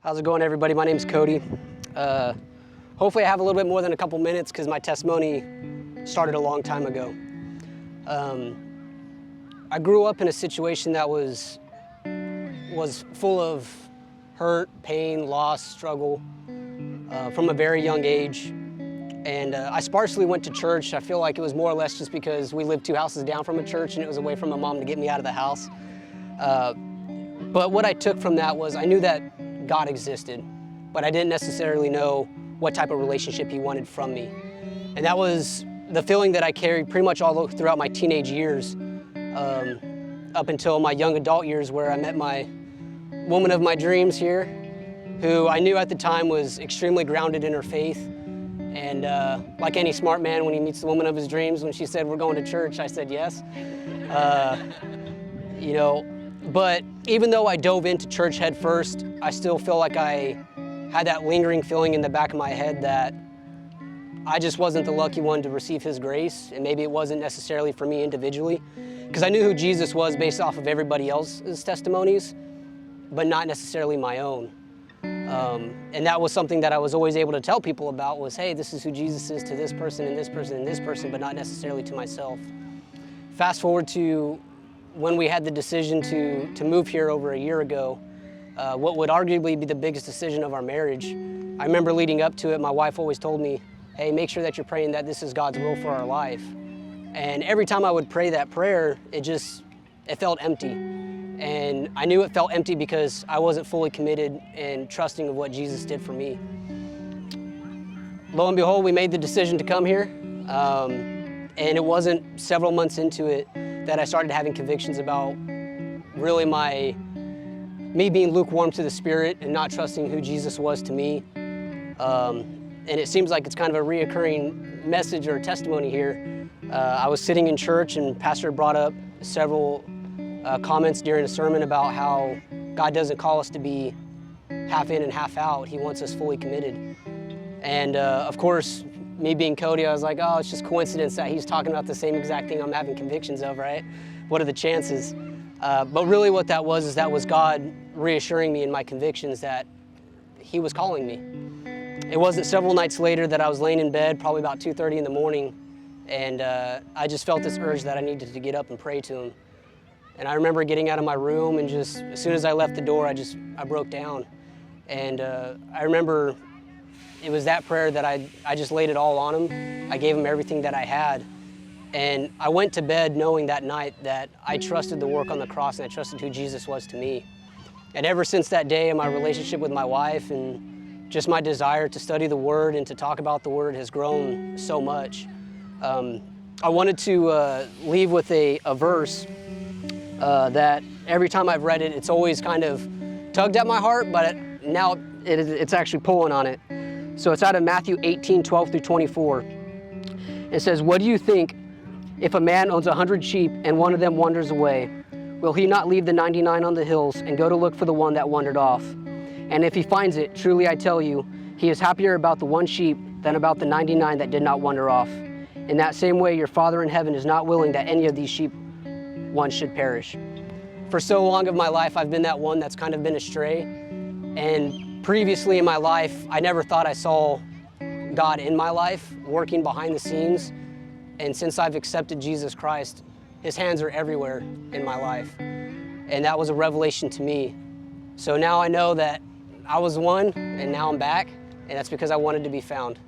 How's it going, everybody? My name's Kody. Hopefully I have a little bit more than a couple minutes because my testimony started a long time ago. I grew up in a situation that was full of hurt, pain, loss, struggle from a very young age. And I sparsely went to church. I feel like it was more or less just because we lived 2 houses down from a church and it was a way for my mom to get me out of the house. But what I took from that was I knew that God existed, but I didn't necessarily know what type of relationship He wanted from me. And that was the feeling that I carried pretty much all throughout my teenage years, up until my young adult years, where I met my woman of my dreams here, who I knew at the time was extremely grounded in her faith. And like any smart man, when he meets the woman of his dreams, when she said, "We're going to church," I said yes. But even though I dove into church head first, I still feel like I had that lingering feeling in the back of my head that I just wasn't the lucky one to receive His grace, and maybe it wasn't necessarily for me individually, because I knew who Jesus was based off of everybody else's testimonies, but not necessarily my own. And that was something that I was always able to tell people about was, hey, this is who Jesus is to this person and this person and this person, but not necessarily to myself. Fast forward to when we had the decision to move here over a year ago, what would arguably be the biggest decision of our marriage. I remember leading up to it, my wife always told me, hey, make sure that you're praying that this is God's will for our life. And every time I would pray that prayer, it felt empty. And I knew it felt empty because I wasn't fully committed and trusting of what Jesus did for me. Lo and behold, we made the decision to come here. And it wasn't several months into it that I started having convictions about really me being lukewarm to the Spirit and not trusting who Jesus was to me. And it seems like it's kind of a reoccurring message or testimony here. I was sitting in church and Pastor brought up several comments during a sermon about how God doesn't call us to be half in and half out. He wants us fully committed. And of course, me being Kody, I was like, oh, it's just coincidence that he's talking about the same exact thing I'm having convictions of, right? What are the chances? But really what that was God reassuring me in my convictions that He was calling me. It wasn't several nights later that I was laying in bed, probably about 2:30 in the morning, and I just felt this urge that I needed to get up and pray to Him. And I remember getting out of my room and just, as soon as I left the door, I broke down. And I remember it was that prayer that I just laid it all on Him. I gave Him everything that I had. And I went to bed knowing that night that I trusted the work on the cross and I trusted who Jesus was to me. And ever since that day, my relationship with my wife and just my desire to study the Word and to talk about the Word has grown so much. I wanted to leave with a verse that every time I've read it, it's always kind of tugged at my heart, but now it's actually pulling on it. So it's out of Matthew 18:12 through 24. It says, "What do you think if a man owns 100 sheep and one of them wanders away? Will he not leave the 99 on the hills and go to look for the one that wandered off? And if he finds it, truly I tell you, he is happier about the one sheep than about the 99 that did not wander off. In that same way, your Father in heaven is not willing that any of these sheep one should perish." For so long of my life, I've been that one that's kind of been astray. And previously in my life, I never thought I saw God in my life working behind the scenes. And since I've accepted Jesus Christ, His hands are everywhere in my life. And that was a revelation to me. So now I know that I was one and now I'm back. And that's because I wanted to be found.